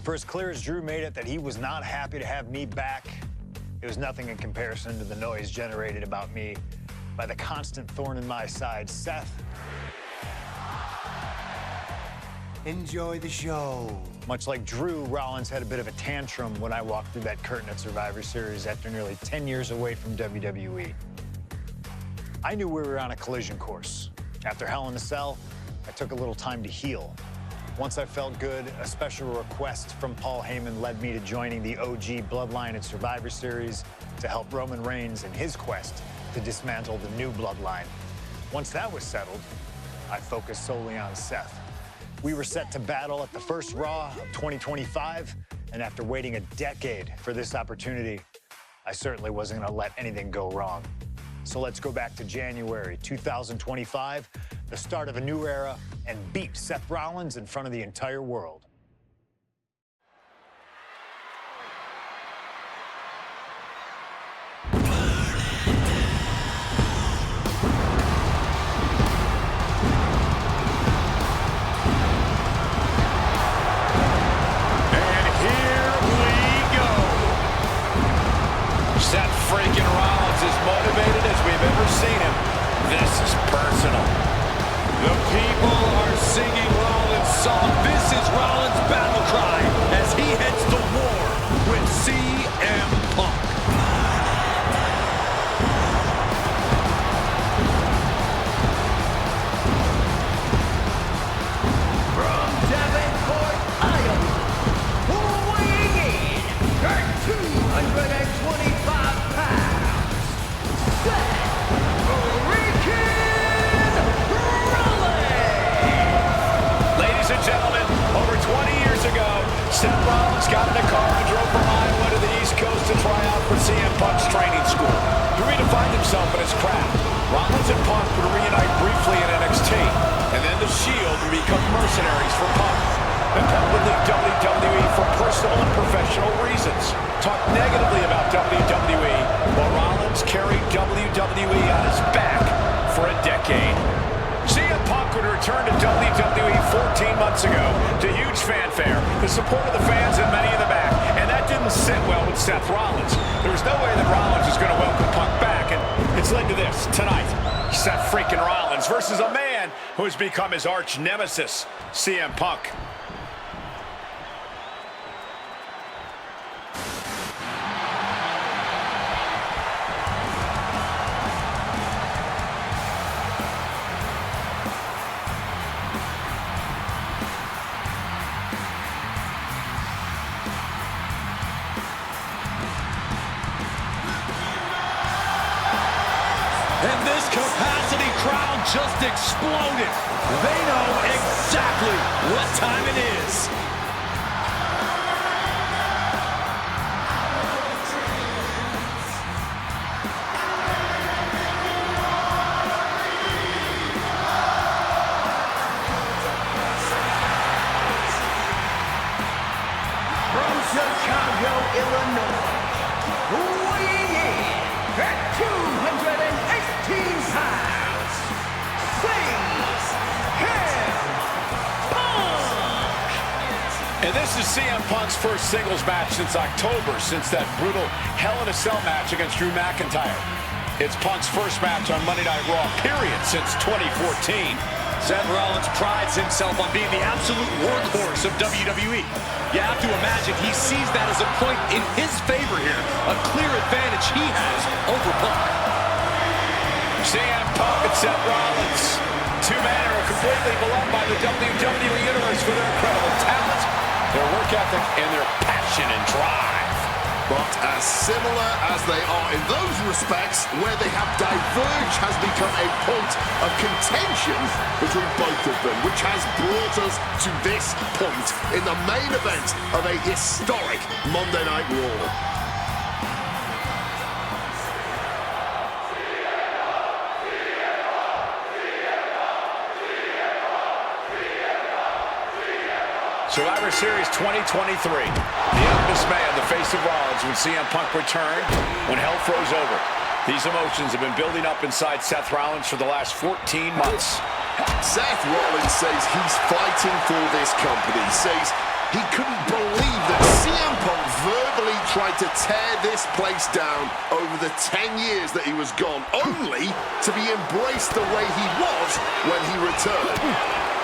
For as clear as Drew made it that he was not happy to have me back, it was nothing in comparison to the noise generated about me by the constant thorn in my side, Seth. Enjoy the show. Much like Drew, Rollins had a bit of a tantrum when I walked through that curtain at Survivor Series after nearly 10 years away from WWE. I knew we were on a collision course. After Hell in a Cell, I took a little time to heal. Once I felt good, a special request from Paul Heyman led me to joining the OG Bloodline at Survivor Series to help Roman Reigns in his quest to dismantle the new Bloodline. Once that was settled, I focused solely on Seth. We were set to battle at the first Raw of 2025, and after waiting a decade for this opportunity, I certainly wasn't gonna let anything go wrong. So let's go back to January 2025, the start of a new era, and beat Seth Rollins in front of the entire world. Seth freaking Rollins is motivated as we've ever seen him. This is personal. The people are singing Rollins' song. This is Rollins' battle cry as he heads to war with CM Punk. From Davenport, Iowa, weighing in at 225 pounds, Seth freaking Rollins! Ladies and gentlemen, over 20 years ago, Seth Rollins got in a car and drove from Iowa to the East Coast to try out for CM Punk's training school. He redefined himself in his craft. Rollins and Punk would reunite briefly in NXT, and then the Shield would become mercenaries for Punk. And Punk would leave WWE for personal and professional reasons. Talked negatively about WWE, while Rollins carried WWE on his back for a decade. CM Punk would return to WWE 14 months ago to huge fanfare, the support of the fans and many in the back, and that didn't sit well with Seth Rollins. There was no way that Rollins was going to welcome Punk back, and it's led to this tonight. Seth freaking Rollins versus a man who has become his arch nemesis, CM Punk. And this capacity crowd just exploded. They know exactly what time it is. From Chicago, Illinois, weighing in at 218 pounds, And this is CM Punk's first singles match since October, since that brutal Hell in a Cell match against Drew McIntyre. It's Punk's first match on Monday Night Raw, period, since 2014. Seth Rollins prides himself on being the absolute workhorse of WWE. You have to imagine he sees that as a point in his favor here, a clear advantage he has over Punk. CM Punk and Seth Rollins, two men who are completely beloved by the WWE Universe for their incredible talent, their work ethic, and their passion and drive. But as similar as they are in those respects, where they have diverged has become a point of contention between both of them, which has brought us to this point in the main event of a historic Monday Night Raw. Survivor Series 2023. The undismayed, the face of Rollins when CM Punk returned, when hell froze over. These emotions have been building up inside Seth Rollins for the last 14 months. Seth Rollins says he's fighting for this company, says He couldn't believe that CM Punk verbally tried to tear this place down over the 10 years that he was gone, only to be embraced the way he was when he returned.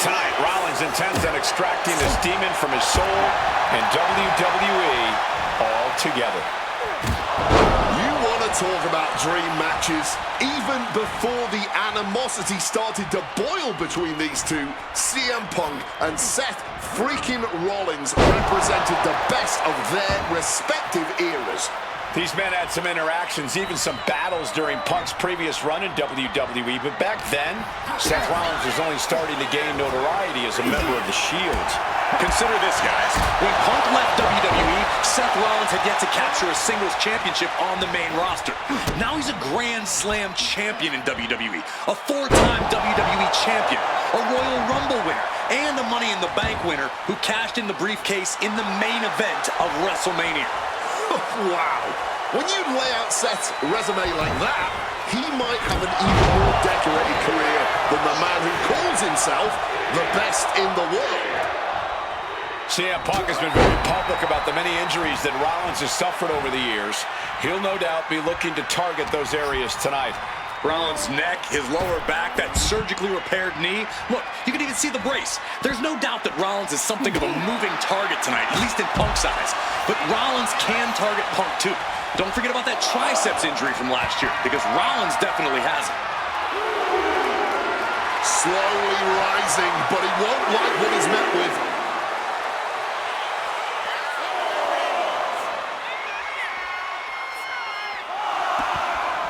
Tonight, Rollins intends on extracting this demon from his soul and WWE altogether. You want to talk about dream matches? Even before the animosity started to boil between these two, CM Punk and Seth freaking Rollins represented the best of their respective eras. These men had some interactions, even some battles during Punk's previous run in WWE, but back then, Seth Rollins was only starting to gain notoriety as a member of the Shield. Consider this, guys. When Punk left WWE, Seth Rollins had yet to capture a singles championship on the main roster. Now he's a Grand Slam champion in WWE, a four-time WWE champion, a Royal Rumble winner, and a Money in the Bank winner who cashed in the briefcase in the main event of WrestleMania. Wow. When you lay out Seth's resume like that, he might have an even more decorated career than the man who calls himself the best in the world. CM Punk has been very public about the many injuries that Rollins has suffered over the years. He'll no doubt be looking to target those areas tonight. Rollins' neck, his lower back, that surgically repaired knee. Look, you can even see the brace. There's no doubt that Rollins is something of a moving target tonight, at least in Punk's eyes. But Rollins can target Punk too. Don't forget about that triceps injury from last year, because Rollins definitely has it. Slowly rising, but he won't like what he's met with.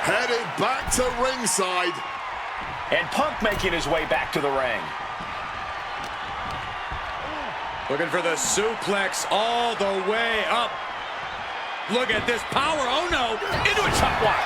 Headed back to ringside. And Punk making his way back to the ring. Looking for the suplex all the way up. Look at this power. Oh, no. Into a top lock.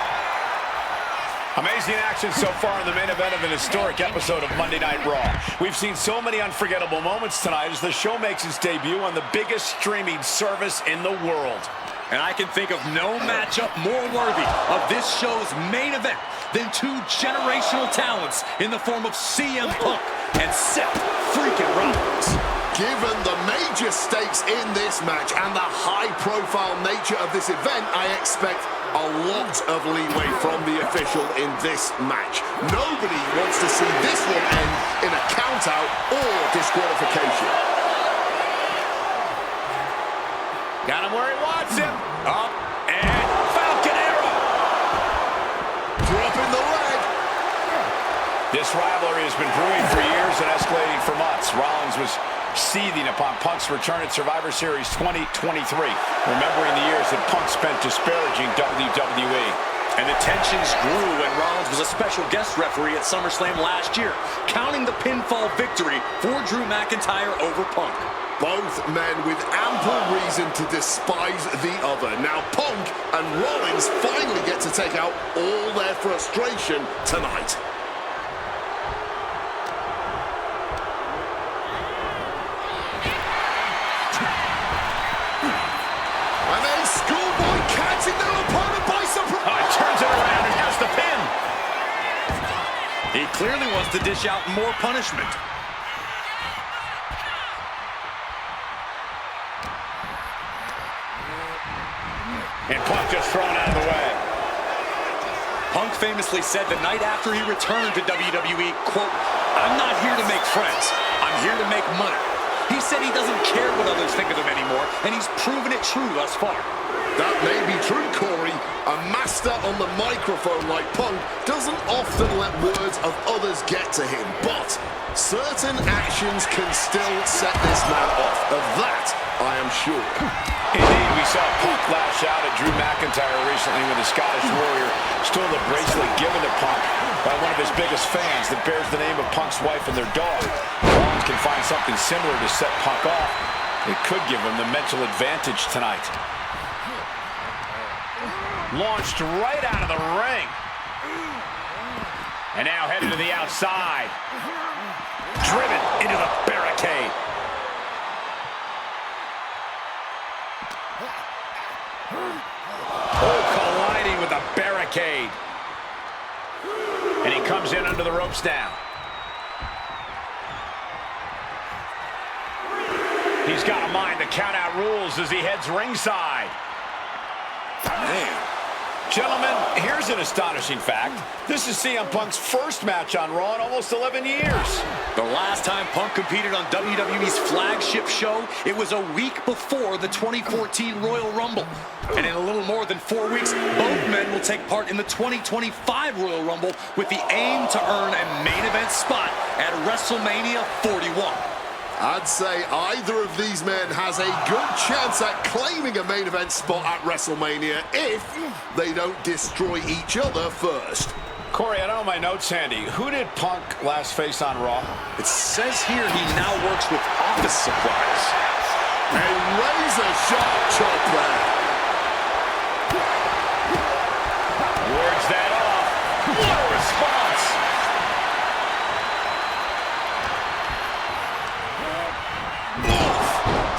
Amazing action so far in the main event of an historic episode of Monday Night Raw. We've seen so many unforgettable moments tonight as the show makes its debut on the biggest streaming service in the world. And I can think of no matchup more worthy of this show's main event than two generational talents in the form of CM Punk and Seth freaking Rollins. Given the major stakes in this match and the high-profile nature of this event, I expect a lot of leeway from the official in this match. Nobody wants to see this one end in a count-out or disqualification. Got him where he wants him. Up and Falcon Arrow. Dropping the leg. This rivalry has been brewing for years and escalating for months. Rollins was seething upon Punk's return at Survivor Series 2023, remembering the years that Punk spent disparaging WWE. And the tensions grew when Rollins was a special guest referee at SummerSlam last year, counting the pinfall victory for Drew McIntyre over Punk. Both men with ample reason to despise the other. Now Punk and Rollins finally get to take out all their frustration tonight. And then Schoolboy catching their opponent by surprise. Turns it around and has the pin. He clearly wants to dish out more punishment. And Punk just thrown out of the way. Punk famously said the night after he returned to WWE, quote, "I'm not here to make friends. I'm here to make money." He said he doesn't care what others think of him anymore, and he's proven it true thus far. That may be true, Corey. A master on the microphone like Punk doesn't often let words of others get to him, but certain actions can still set this man off. Of that, I am sure. Indeed, we saw Punk lash out at Drew McIntyre recently when the Scottish Warrior stole the bracelet given to Punk by one of his biggest fans that bears the name of Punk's wife and their dog. Rollins can find something similar to set Punk off. It could give him the mental advantage tonight. Launched right out of the ring. And now headed to the outside. Driven into the barricade. Oh, colliding with the barricade. And he comes in under the ropes now. He's got a mind to count out rules as he heads ringside. Man. Gentlemen, here's an astonishing fact. This is CM Punk's first match on Raw in almost 11 years. The last time Punk competed on WWE's flagship show, it was a week before the 2014 Royal Rumble. And in a little more than 4 weeks, both men will take part in the 2025 Royal Rumble with the aim to earn a main event spot at WrestleMania 41. I'd say either of these men has a good chance at claiming a main event spot at WrestleMania if they don't destroy each other first. Corey, I don't have my notes handy. Who did Punk last face on Raw? It says here he now works with office supplies. A razor-sharp chop there. Wards that off. What a response!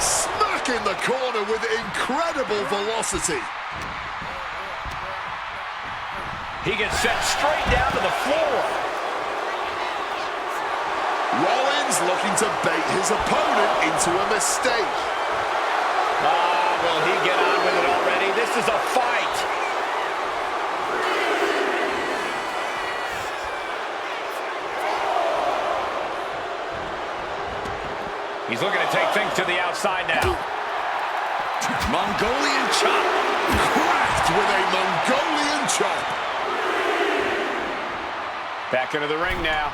Smack in the corner with incredible velocity. He gets sent straight down to the floor. Rollins looking to bait his opponent into a mistake. Will he get on with it already? This is a fight. He's looking to take things to the outside now. Mongolian chop. Cracked with a Mongolian chop. Back into the ring now.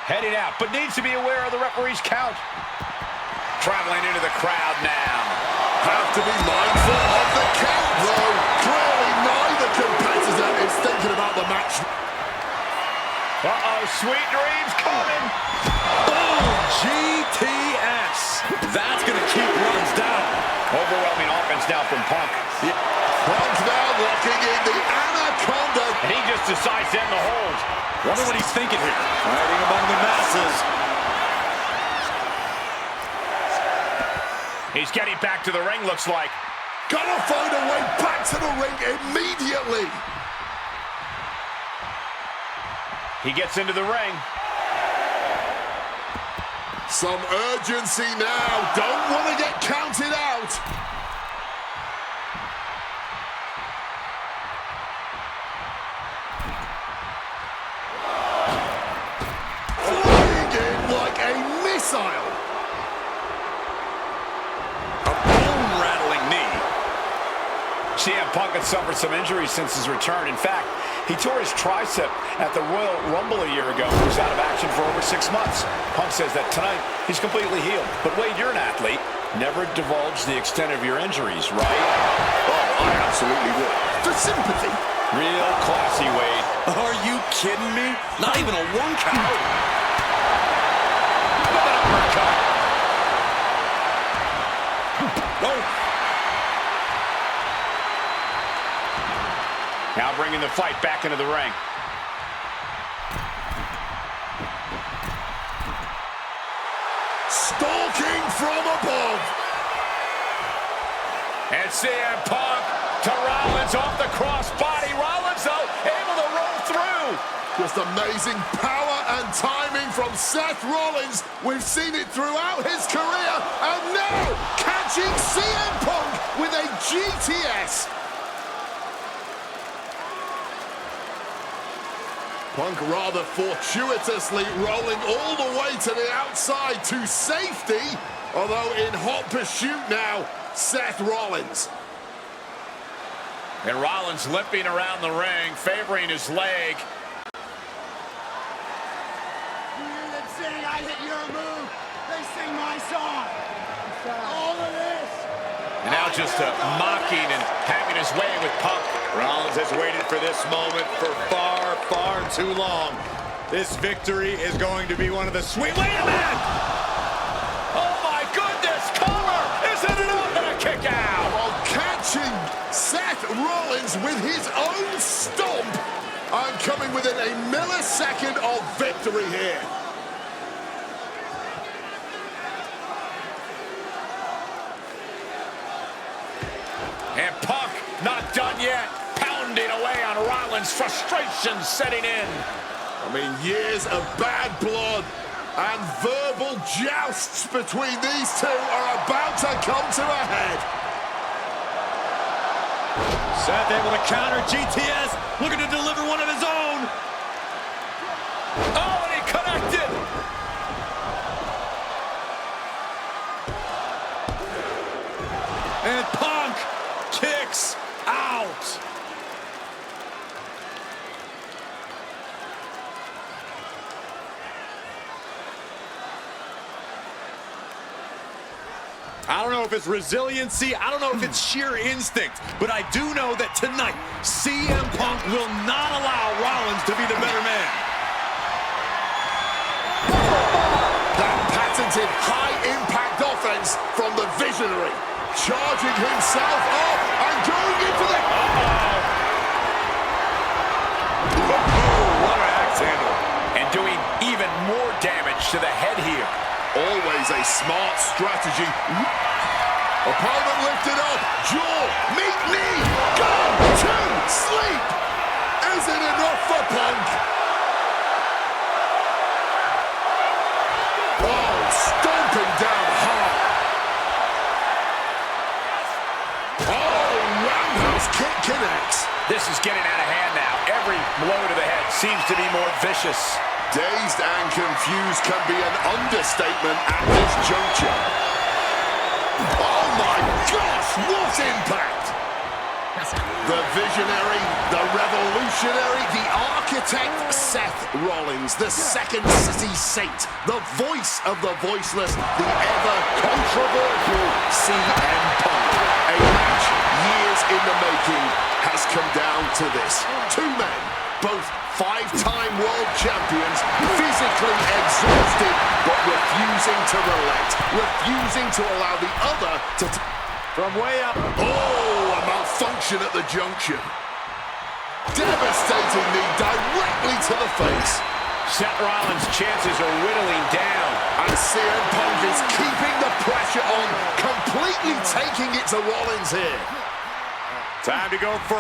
Heading out, but needs to be aware of the referee's count. Traveling into the crowd now. Have to be mindful of the count, though. Clearly, neither competitor is thinking about the match. Uh-oh, sweet dreams coming. Boom! GTS. That's going to keep runs down. Overwhelming offense now from Punk. Punk now locking in the Anaconda. And he just decides to end the hold. Wonder what he's thinking here. Fighting among the masses. He's getting back to the ring, looks like. Gotta find a way back to the ring immediately. He gets into the ring. Some urgency now. Don't want to get counted out. Flying in like a missile. CM Punk had suffered some injuries since his return. In fact, he tore his tricep at the Royal Rumble a year ago. He was out of action for over 6 months. Punk says that tonight he's completely healed. But Wade, you're an athlete. Never divulge the extent of your injuries, right? Oh, I absolutely would. For sympathy. Real classy, Wade. Are you kidding me? Not even a 1 count. Uppercut. No. Now bringing the fight back into the ring. Stalking from above. And CM Punk to Rollins off the crossbody. Rollins, though, able to roll through. Just amazing power and timing from Seth Rollins. We've seen it throughout his career. And now, catching CM Punk with a GTS. Punk rather fortuitously rolling all the way to the outside to safety. Although in hot pursuit now, Seth Rollins. And Rollins limping around the ring, favoring his leg. You hear them sing, I hit your move. They sing my song. All of this. And now just mocking and having his way with Punk. Rollins has waited for this moment for far, far too long. This victory is going to be one of the sweet... Wait a minute! Oh my goodness! Cover! Isn't it up and a kick out? While catching Seth Rollins with his own stomp. I'm coming within a millisecond of victory here. And Punk not done Rollins, frustration setting in. I mean, years of bad blood and verbal jousts between these two are about to come to a head. Seth able to counter GTS, looking to deliver one of his own. Oh, and he connected. And Punk kicks out. I don't know if it's resiliency, I don't know if it's sheer instinct, but I do know that tonight, CM Punk will not allow Rollins to be the better man. That patented high-impact offense from the Visionary, charging himself up and going into the... What an axe handle. And doing even more damage to the head here. Always a smart strategy. Opponent lifted up. Jaw, meet knee. Go to sleep. Is it enough for Punk? Oh, stomping down hard. Oh, roundhouse kick connects. This is getting out of hand now. Every blow to the head seems to be more vicious. Dazed and confused can be an understatement at this juncture. Oh my gosh, what impact! The visionary, the revolutionary, the architect, Seth Rollins, the second city saint, the voice of the voiceless, the ever-controversial CM Punk. A match years in the making has come down to this. Two men, both five-time world champions, physically exhausted, but refusing to relent, refusing to allow the other to... From way up. Oh, a malfunction at the junction. Devastating knee directly to the face. Seth Rollins' chances are whittling down. And CM Punk is keeping the pressure on, completely taking it to Rollins here. Time to go for...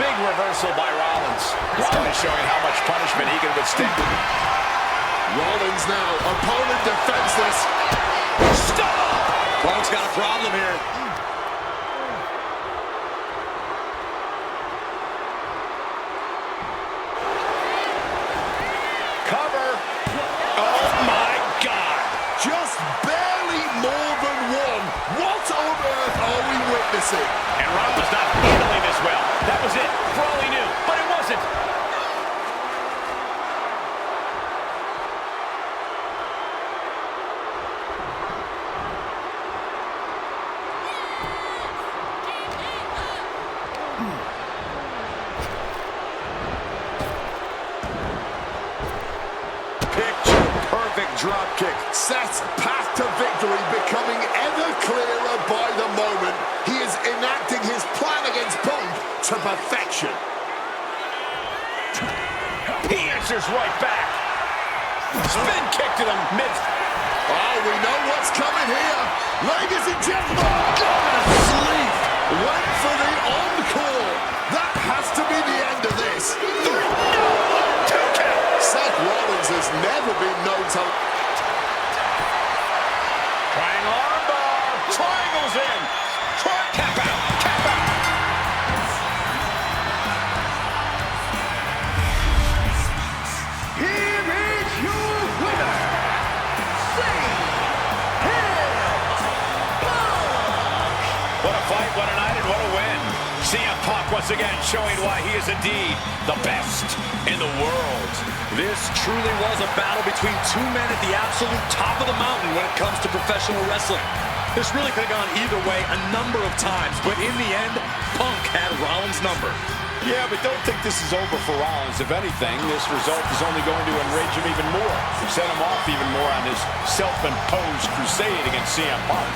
big reversal by Rollins. Rollins showing how much punishment he can withstand. Rollins now, opponent defenseless. Stop! Punk's got a problem here. Cover. Oh my God. Just barely more than one. What on earth are we witnessing? And Rollins not handling this well. That was it, for all he knew, but it wasn't. Picture-perfect drop kick. Seth's path to victory becoming ever clearer by the moment. He is enacting his plan against Punk to perfection. He answers right back. Spin kick to the mid. Oh, we know what's coming here. Ladies and gentlemen, gonna sleep. Wait for the encore. That has to be the end of this. 3, no, 2 count. Seth Rollins has never been known to... Triangle armbar. Triangles in. Tap out. Tap out. Here is your winner, What a fight, what a night, and what a win. CM Punk once again showing why he is indeed the best in the world. This truly was a battle between two men at the absolute top of the mountain when it comes to professional wrestling. This really could have gone either way a number of times, but in the end, Punk had Rollins' number. Yeah, but don't think this is over for Rollins. If anything, this result is only going to enrage him even more, set him off even more on his self-imposed crusade against CM Punk.